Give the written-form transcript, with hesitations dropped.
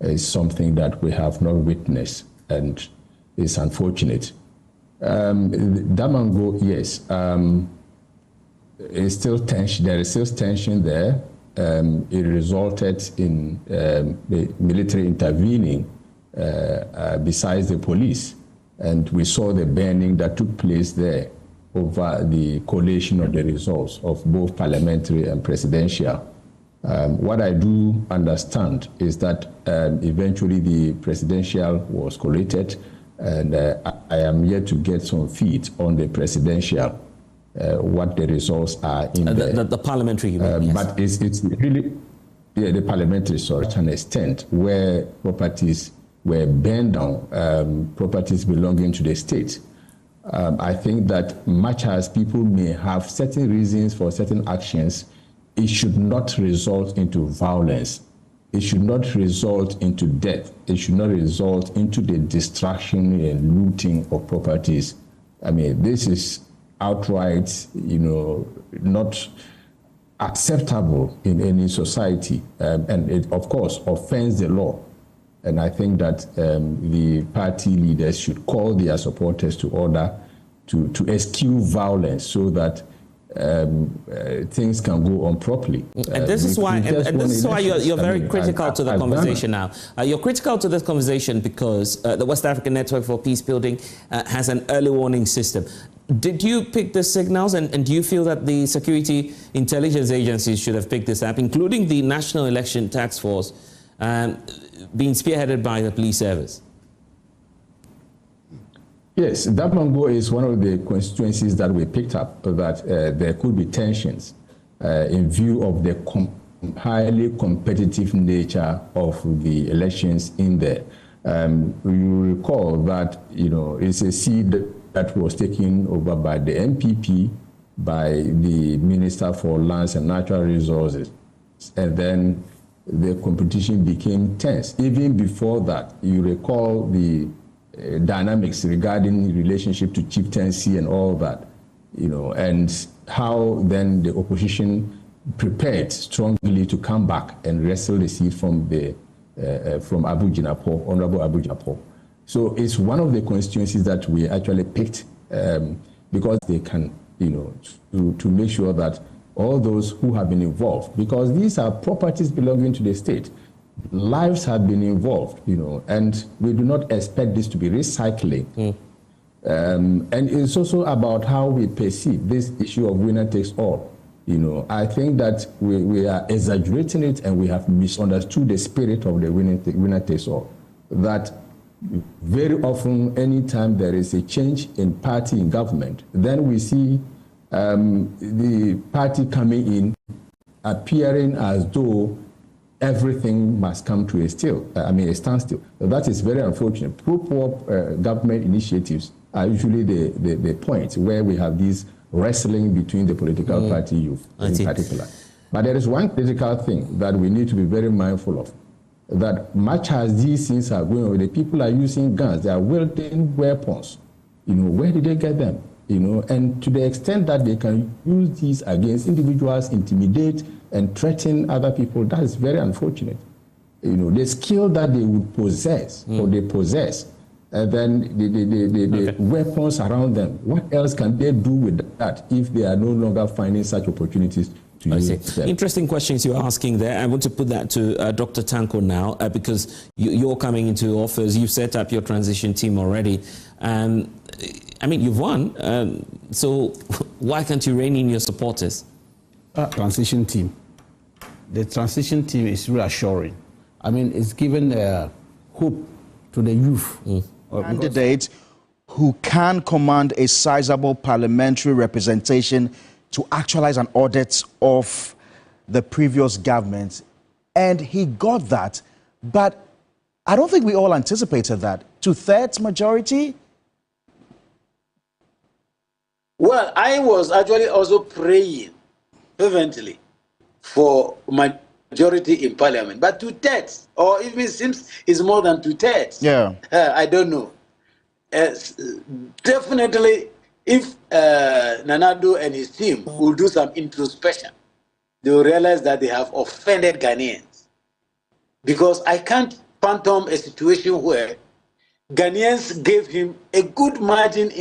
is something that we have not witnessed, and it's unfortunate. Damongo, yes, it's still tension. There is still tension there. It resulted in the military intervening besides the police, and we saw the burning that took place there over the collation of the results of both parliamentary and presidential. What I do understand is that eventually the presidential was collated, and I am yet to get some feed on the presidential, what the results are in the parliamentary, yes. But it's really, the parliamentary, sorry, to an extent where properties were burned down, properties belonging to the state. I think that much as people may have certain reasons for certain actions, it should not result into violence. It should not result into death. It should not result into the destruction and looting of properties. I mean, this is outright, not acceptable in any society. And it, of course, offends the law. And I think that the party leaders should call their supporters to order to eschew violence so that things can go on properly. And this is why, you're very critical to the conversation now. You're critical to this conversation because the West African Network for Peace Building has an early warning system. Did you pick the signals, and do you feel that the security intelligence agencies should have picked this up, including the National Election Task Force, being spearheaded by the police service? Yes, Damongo is one of the constituencies that we picked up, that there could be tensions in view of the highly competitive nature of the elections in there. You recall that, it's a seat that was taken over by the MPP, by the Minister for Lands and Natural Resources, and then the competition became tense. Even before that, you recall the dynamics regarding relationship to chieftaincy and all that, and how then the opposition prepared strongly to come back and wrestle the seat from Abu Jinapor, Honorable Abu Jinapor. So it's one of the constituencies that we actually picked because they can, to make sure that all those who have been involved, because these are properties belonging to the state, lives have been involved, and we do not expect this to be recycling. And it's also about how we perceive this issue of winner takes all. I think that we are exaggerating it, and we have misunderstood the spirit of the winner takes all. That very often, anytime there is a change in party in government, then we see the party coming in, appearing as though everything must come to a standstill. That is very unfortunate. Pro-poor government initiatives are usually the point where we have these wrestling between the political party youth in particular. But there is one critical thing that we need to be very mindful of, that much as these things are going on, the people are using guns, they are wielding weapons. Where did they get them? And to the extent that they can use these against individuals, intimidate and threaten other people, that is very unfortunate. The skill that they would possess, or they possess, and then the weapons around them, what else can they do with that if they are no longer finding such opportunities to use them? Interesting questions you're asking there. I want to put that to Dr. Tanko now, because you're coming into office. You've set up your transition team already. You've won, so why can't you rein in your supporters? Transition team. The transition team is reassuring. It's given hope to the youth. Candidates who can command a sizable parliamentary representation to actualize an audit of the previous government. And he got that, but I don't think we all anticipated that. 2/3 majority? Well, I was actually also praying fervently for majority in parliament, but 2/3, or if it seems it's more than 2/3. Yeah. I don't know. Definitely, if Nana Addo and his team will do some introspection, they will realize that they have offended Ghanaians. because I can't phantom a situation where Ghanaians gave him a good margin